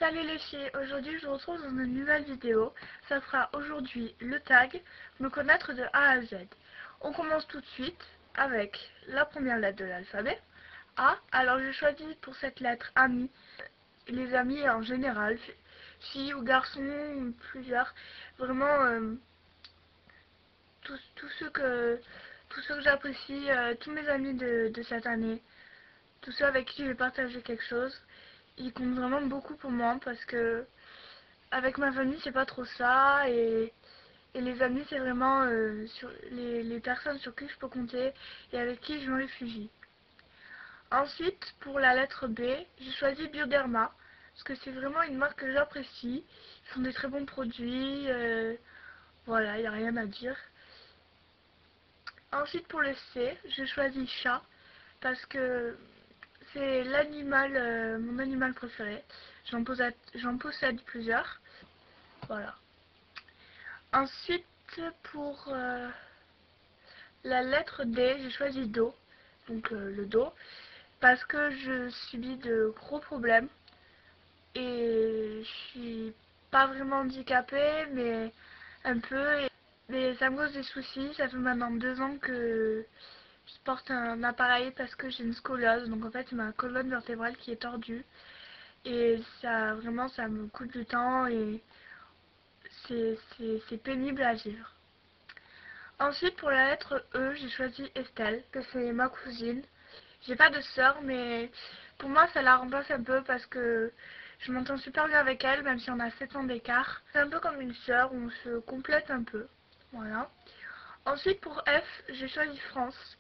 Salut les filles, aujourd'hui je vous retrouve dans une nouvelle vidéo. Ça sera aujourd'hui le tag, me connaître de A à Z. On commence tout de suite avec la première lettre de l'alphabet, A. Alors j'ai choisi pour cette lettre amis, les amis en général, filles ou garçons, ou plusieurs. Vraiment tous ceux que j'apprécie, tous mes amis de cette année, tous ceux avec qui j'ai partagé quelque chose. Ils comptent vraiment beaucoup pour moi parce que avec ma famille c'est pas trop ça et les amis c'est vraiment sur les personnes sur qui je peux compter et avec qui je me réfugie. Ensuite pour la lettre B, j'ai choisi Bioderma parce que c'est vraiment une marque que j'apprécie. Ils font des très bons produits, voilà, il n'y a rien à dire. Ensuite pour le C, j'ai choisi chat parce que c'est l'animal, mon animal préféré. J'en possède plusieurs. Voilà. Ensuite, pour la lettre D, j'ai choisi dos. Donc le dos. Parce que je subis de gros problèmes. Et je suis pas vraiment handicapée, mais un peu. Mais ça me cause des soucis. Ça fait maintenant 2 ans que je porte un appareil parce que j'ai une scoliose. Donc en fait, c'est ma colonne vertébrale qui est tordue. Et ça, vraiment, ça me coûte du temps et c'est pénible à vivre. Ensuite, pour la lettre E, j'ai choisi Estelle, que c'est ma cousine. J'ai pas de sœur, mais pour moi, ça la remplace un peu parce que je m'entends super bien avec elle, même si on a 7 ans d'écart. C'est un peu comme une sœur, on se complète un peu. Voilà. Ensuite, pour F, j'ai choisi France,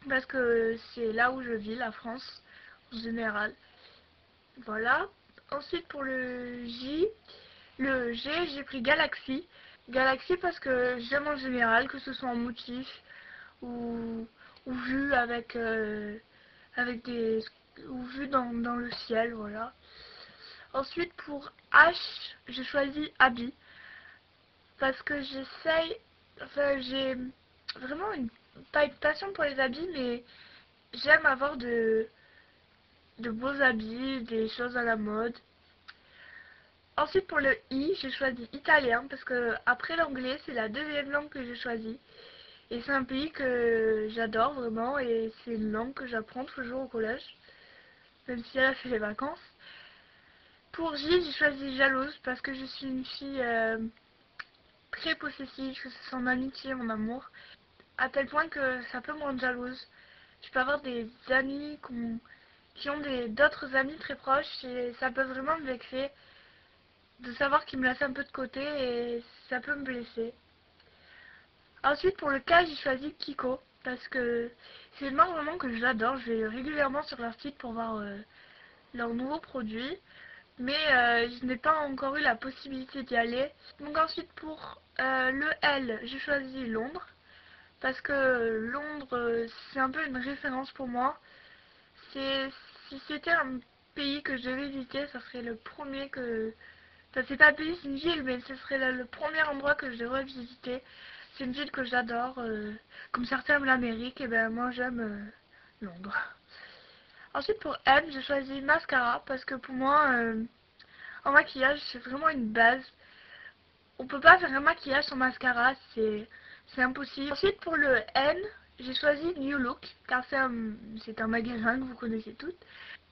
parce que c'est là où je vis, la France, en général. Voilà. Ensuite, pour le G, j'ai pris Galaxy. Galaxy parce que j'aime en général, que ce soit en motif ou, ou vu avec des ou vu dans le ciel, voilà. Ensuite pour H, j'ai choisi Abby parce que j'ai vraiment pas une passion pour les habits, mais j'aime avoir de beaux habits, des choses à la mode. Ensuite pour le I, j'ai choisi italien parce que après l'anglais, c'est la deuxième langue que j'ai choisie. Et c'est un pays que j'adore vraiment et c'est une langue que j'apprends toujours au collège, même si là c'est les vacances. Pour J, j'ai choisi jalouse parce que je suis une fille très possessive, que ce soit en amitié, en amour, à tel point que ça peut me rendre jalouse. Je peux avoir des amis qui ont d'autres amis très proches et ça peut vraiment me vexer de savoir qu'ils me laissent un peu de côté et ça peut me blesser. Ensuite, pour le cas, j'ai choisi Kiko parce que c'est une marque vraiment que j'adore. Je vais régulièrement sur leur site pour voir leurs nouveaux produits, mais je n'ai pas encore eu la possibilité d'y aller. Donc ensuite, pour le L, j'ai choisi Londres parce que Londres, c'est un peu une référence pour moi. C'est Si c'était un pays que je devais visiter, ça serait le premier que ça c'est pas un pays, c'est une ville, mais ce serait le premier endroit que je devrais visiter. C'est une ville que j'adore. Comme certains aiment l'Amérique, et ben moi j'aime Londres. Ensuite pour M, j'ai choisi mascara parce que pour moi, en maquillage, c'est vraiment une base. On peut pas faire un maquillage sans mascara, c'est impossible. Ensuite pour le N, j'ai choisi New Look car c'est un magasin que vous connaissez toutes.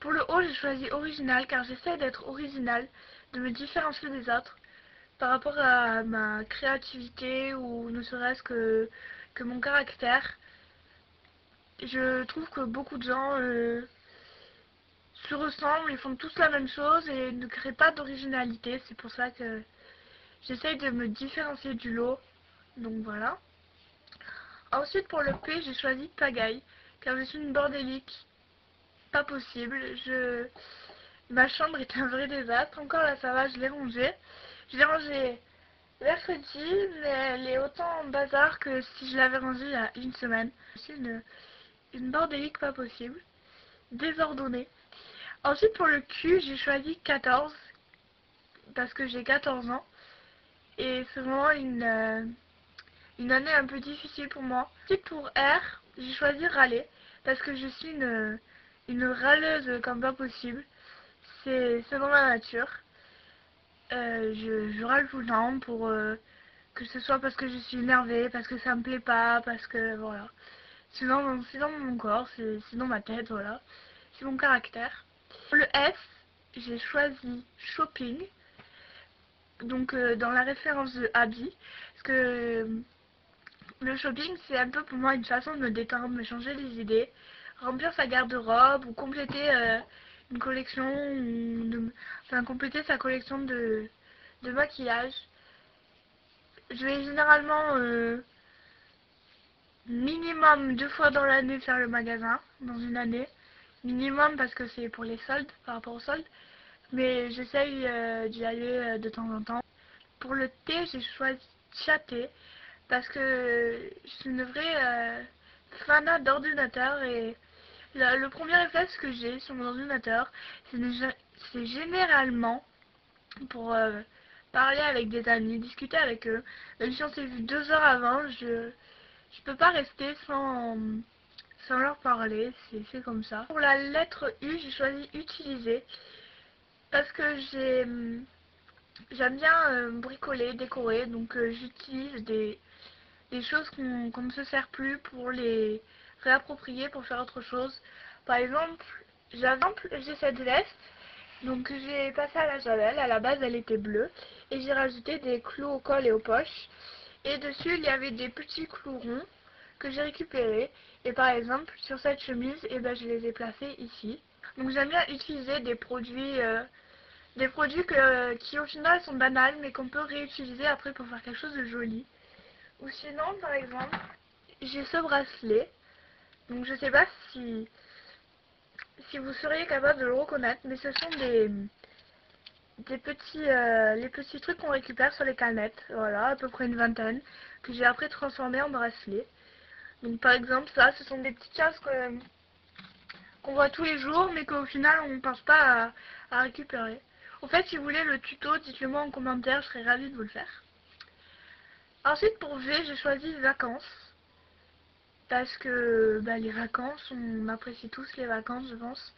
Pour le O, j'ai choisi original car j'essaie d'être original, de me différencier des autres par rapport à ma créativité ou ne serait-ce que mon caractère. Je trouve que beaucoup de gens se ressemblent, ils font tous la même chose et ne créent pas d'originalité. C'est pour ça que j'essaye de me différencier du lot. Donc voilà. Ensuite pour le P, j'ai choisi pagaille car je suis une bordélique. Pas possible. Ma chambre est un vrai désastre. Encore là ça va, je l'ai rangée. Je l'ai rangée mercredi, mais elle est autant en bazar que si je l'avais rangée il y a une semaine. C'est une bordélique pas possible. Désordonnée. Ensuite pour le Q, j'ai choisi 14 parce que j'ai 14 ans. Et c'est vraiment une année un peu difficile pour moi. Ensuite pour R, j'ai choisi râler parce que je suis une râleuse comme pas possible. c'est dans ma nature. Je râle tout le temps pour que ce soit parce que je suis énervée, parce que ça me plaît pas, parce que voilà. C'est dans mon corps, c'est dans ma tête, voilà. C'est mon caractère. Pour le F, j'ai choisi shopping, donc dans la référence de habit, parce que le shopping c'est un peu pour moi une façon de me détendre, de me changer les idées, remplir sa garde-robe ou compléter une collection, enfin compléter sa collection de maquillage. Je vais généralement minimum 2 fois dans l'année faire le magasin, dans une année. Minimum parce que c'est pour les soldes, par rapport aux soldes. Mais j'essaye d'y aller de temps en temps. Pour le thé, j'ai choisi thé parce que je suis une vraie fanat d'ordinateur et le premier réflexe que j'ai sur mon ordinateur, c'est généralement pour parler avec des amis, discuter avec eux. Même si on s'est vu 2 heures avant, je peux pas rester sans leur parler, c'est comme ça. Pour la lettre U, j'ai choisi utiliser parce que j'aime bien bricoler, décorer, donc j'utilise des choses qu'on ne se sert plus pour les réapproprier, pour faire autre chose. Par exemple, j'ai cette veste, donc j'ai passé à la javel, à la base elle était bleue, et j'ai rajouté des clous au col et aux poches, et dessus il y avait des petits clous ronds que j'ai récupérés, et par exemple sur cette chemise, et ben, je les ai placés ici. Donc j'aime bien utiliser des produits qui au final sont banals, mais qu'on peut réutiliser après pour faire quelque chose de joli. Ou sinon, par exemple, j'ai ce bracelet. Donc je sais pas si vous seriez capable de le reconnaître, mais ce sont les petits trucs qu'on récupère sur les canettes. Voilà, à peu près une vingtaine, que j'ai après transformé en bracelet. Donc par exemple, ça, ce sont des petites choses qu'on voit tous les jours, mais qu'au final, on ne pense pas à récupérer. En fait, si vous voulez le tuto, dites-le moi en commentaire, je serais ravie de vous le faire. Ensuite, pour V, j'ai choisi vacances. Parce que bah, les vacances, on apprécie tous les vacances, je pense.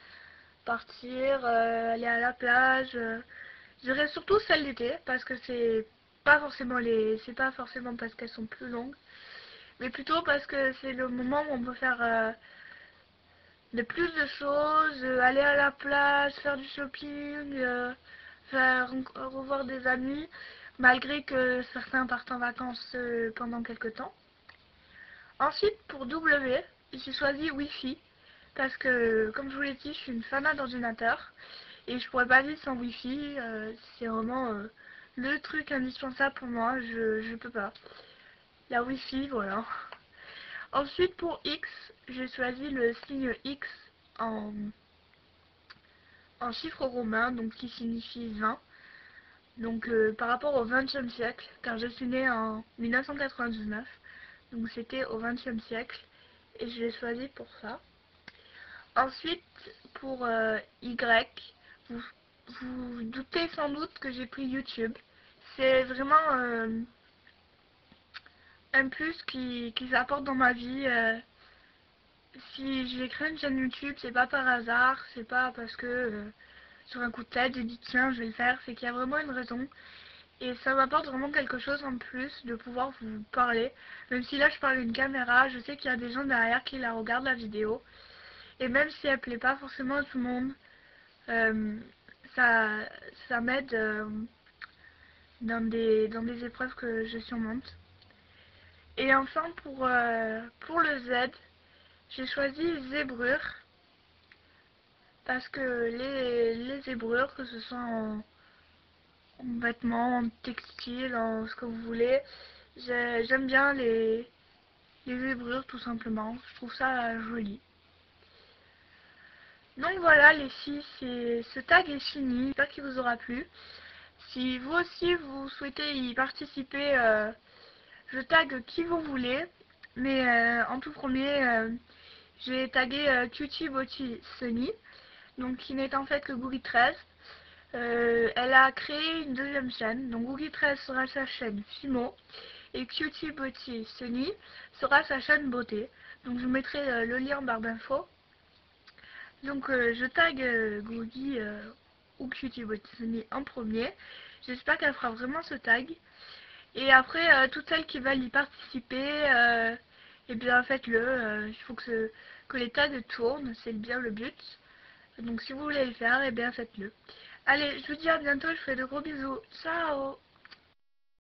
Partir, aller à la plage. Je dirais surtout celle d'été, parce que c'est pas forcément parce qu'elles sont plus longues, mais plutôt parce que c'est le moment où on peut faire le plus de choses, aller à la plage, faire du shopping, revoir des amis, malgré que certains partent en vacances pendant quelques temps. Ensuite, pour W, j'ai choisi Wi-Fi, parce que, comme je vous l'ai dit, je suis une fanat d'ordinateur, et je pourrais pas vivre sans Wi-Fi, c'est vraiment le truc indispensable pour moi, je peux pas. La Wi-Fi, voilà. Ensuite, pour X, j'ai choisi le signe X en, en chiffre romain, donc qui signifie 20. Donc par rapport au XXe siècle, car je suis née en 1999, donc c'était au XXe siècle, et je l'ai choisi pour ça. Ensuite, pour Y, vous vous doutez sans doute que j'ai pris YouTube. C'est vraiment un plus qui s'apporte dans ma vie. Si j'ai créé une chaîne YouTube, c'est pas par hasard, c'est pas parce que sur un coup de tête j'ai dit tiens je vais le faire, c'est qu'il y a vraiment une raison. Et ça m'apporte vraiment quelque chose en plus de pouvoir vous parler. Même si là je parle d'une caméra, je sais qu'il y a des gens derrière qui la regardent la vidéo. Et même si elle plaît pas forcément à tout le monde, euh, ça, ça m'aide dans des épreuves que je surmonte. Et enfin pour le Z, j'ai choisi zébrure. Parce que les zébrures, que ce soit en vêtements, en textile, en ce que vous voulez, j'aime bien les zébrures tout simplement. Je trouve ça joli. Donc voilà les filles, ce tag est fini. J'espère qu'il vous aura plu. Si vous aussi vous souhaitez y participer, je tag qui vous voulez. Mais en tout premier, j'ai tagué Cutie Body Sunny, donc qui n'est en fait que Googie 13. Elle a créé une deuxième chaîne, donc Googie 13 sera sa chaîne Fimo et Cutie Beauty Sunny sera sa chaîne beauté. Donc je vous mettrai le lien en barre d'infos. Donc je tag Googie ou Cutie Botany en premier. J'espère qu'elle fera vraiment ce tag. Et après, toutes celles qui veulent y participer, eh bien faites-le. Il faut que les tags tournent, c'est bien le but. Donc si vous voulez le faire, eh bien faites-le. Allez, je vous dis à bientôt, je vous fais de gros bisous. Ciao!